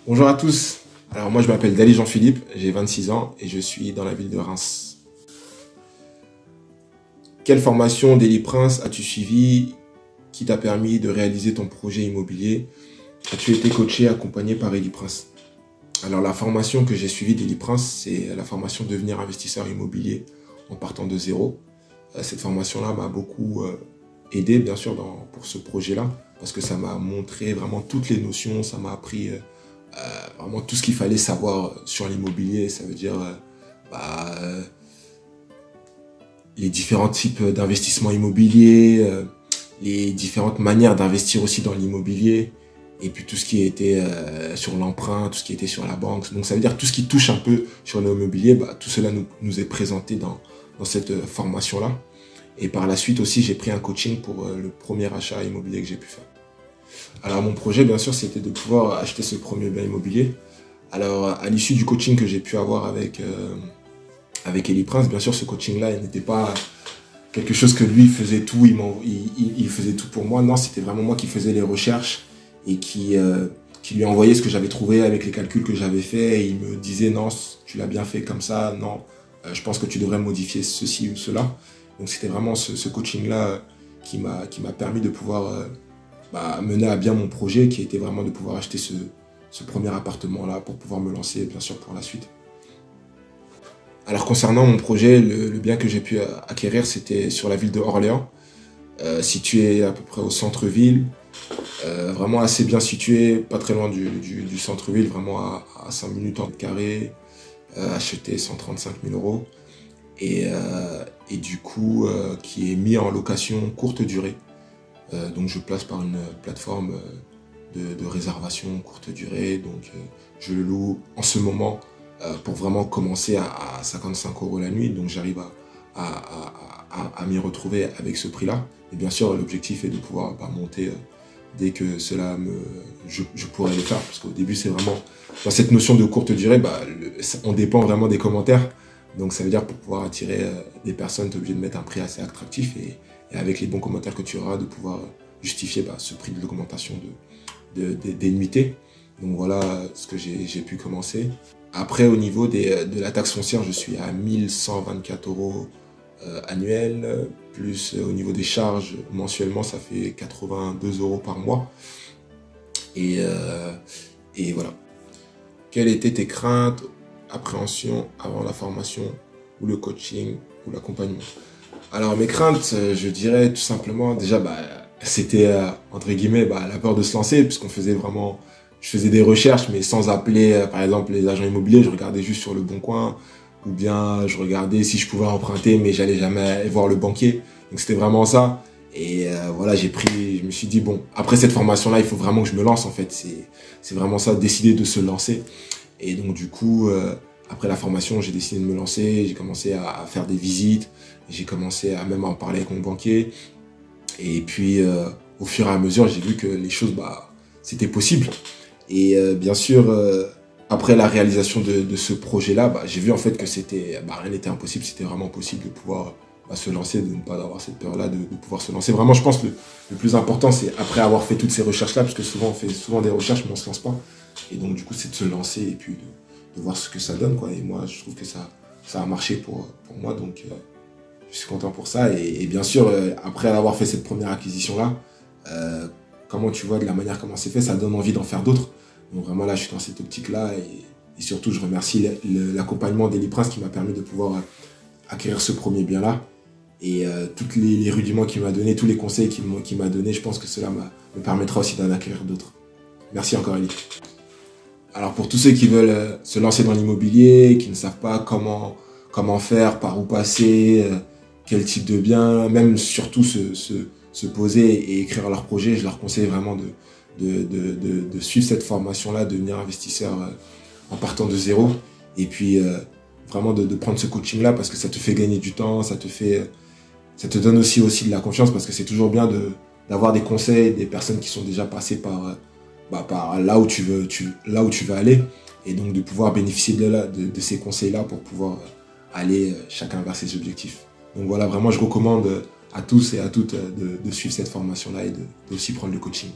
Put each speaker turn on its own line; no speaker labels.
Bonjour à tous, alors moi je m'appelle Dali Jean-Philippe, j'ai 26 ans et je suis dans la ville de Reims. Quelle formation Daily Prince as-tu suivi qui t'a permis de réaliser ton projet immobilier? As-tu été coaché, accompagné par Daily Prince? Alors la formation que j'ai suivie Daily Prince, c'est la formation devenir investisseur immobilier en partant de zéro. Cette formation-là m'a beaucoup aidé bien sûr pour ce projet-là parce que ça m'a montré vraiment toutes les notions, ça m'a appris vraiment tout ce qu'il fallait savoir sur l'immobilier. Ça veut dire les différents types d'investissements immobiliers, les différentes manières d'investir aussi dans l'immobilier, et puis tout ce qui était sur l'emprunt, tout ce qui était sur la banque. Donc ça veut dire tout ce qui touche un peu sur l'immobilier, tout cela nous est présenté dans cette formation-là. Et par la suite aussi, j'ai pris un coaching pour le premier achat immobilier que j'ai pu faire. Alors mon projet, bien sûr, c'était de pouvoir acheter ce premier bien immobilier. Alors à l'issue du coaching que j'ai pu avoir avec Daily Prince, bien sûr, ce coaching-là, il n'était pas quelque chose que lui faisait tout, il faisait tout pour moi. Non, c'était vraiment moi qui faisais les recherches et qui lui envoyait ce que j'avais trouvé avec les calculs que j'avais fait. Et il me disait non, tu l'as bien fait comme ça, non, je pense que tu devrais modifier ceci ou cela. Donc c'était vraiment ce coaching-là qui m'a permis de pouvoir mener à bien mon projet, qui était vraiment de pouvoir acheter ce premier appartement-là pour pouvoir me lancer, bien sûr, pour la suite. Alors concernant mon projet, le bien que j'ai pu acquérir, c'était sur la ville de Orléans, situé à peu près au centre-ville, vraiment assez bien situé, pas très loin du centre-ville, vraiment à 5 minutes en carré, acheté 135 000 euros, et du coup qui est mis en location courte durée. Donc je place par une plateforme de réservation courte durée, donc je le loue en ce moment pour vraiment commencer à 55 € la nuit, donc j'arrive à m'y retrouver avec ce prix-là. Et bien sûr, l'objectif est de pouvoir monter dès que je pourrai le faire, parce qu'au début, c'est vraiment, dans cette notion de courte durée, on dépend vraiment des commentaires. Donc ça veut dire pour pouvoir attirer des personnes, tu es obligé de mettre un prix assez attractif, et avec les bons commentaires que tu auras, de pouvoir justifier ce prix de l'augmentation des nuitées. Donc voilà ce que j'ai pu commencer. Après, au niveau de la taxe foncière, je suis à 1 124 € annuels, plus au niveau des charges, mensuellement, ça fait 82 € par mois. Et voilà. Quelles étaient tes craintes, appréhensions avant la formation, ou le coaching, ou l'accompagnement? Alors mes craintes, je dirais tout simplement, déjà, c'était entre guillemets la peur de se lancer, puisqu'on faisait vraiment... Je faisais des recherches, mais sans appeler, par exemple, les agents immobiliers. Je regardais juste sur Le Bon Coin, ou bien je regardais si je pouvais emprunter, mais j'allais jamais voir le banquier. Donc c'était vraiment ça. Et voilà, je me suis dit, bon, après cette formation-là, il faut vraiment que je me lance, en fait. C'est vraiment ça, décider de se lancer. Et donc du coup, après la formation, j'ai décidé de me lancer. J'ai commencé à faire des visites. J'ai commencé à même en parler avec mon banquier. Et puis, au fur et à mesure, j'ai vu que les choses, c'était possible. Et bien sûr, après la réalisation de ce projet-là, j'ai vu en fait que rien n'était impossible, c'était vraiment possible de pouvoir se lancer, de ne pas avoir cette peur-là, de pouvoir se lancer. Vraiment, je pense que le plus important, c'est après avoir fait toutes ces recherches-là, parce que souvent on fait des recherches, mais on ne se lance pas. Et donc du coup, c'est de se lancer et puis de voir ce que ça donne, quoi. Et moi, je trouve que ça a marché pour moi, donc je suis content pour ça. Et bien sûr, après avoir fait cette première acquisition-là, comment tu vois, de la manière comment c'est fait, ça donne envie d'en faire d'autres. Donc vraiment là, je suis dans cette optique-là, et surtout, je remercie l'accompagnement Daily Prince qui m'a permis de pouvoir acquérir ce premier bien-là. Et tous les rudiments qu'il m'a donné, tous les conseils qu'il m'a donné, je pense que cela me permettra aussi d'en acquérir d'autres. Merci encore, Eli. Alors pour tous ceux qui veulent se lancer dans l'immobilier, qui ne savent pas comment faire, par où passer, quel type de bien, même surtout se poser et écrire leur projet, je leur conseille vraiment de suivre cette formation-là, de devenir investisseur en partant de zéro. Et puis vraiment de prendre ce coaching-là, parce que ça te fait gagner du temps, ça te donne aussi de la confiance, parce que c'est toujours bien d'avoir des conseils, des personnes qui sont déjà passées par là où tu veux aller, et donc de pouvoir bénéficier de ces conseils-là pour pouvoir aller chacun vers ses objectifs. Donc voilà, vraiment, je recommande à tous et à toutes de suivre cette formation-là et aussi prendre le coaching.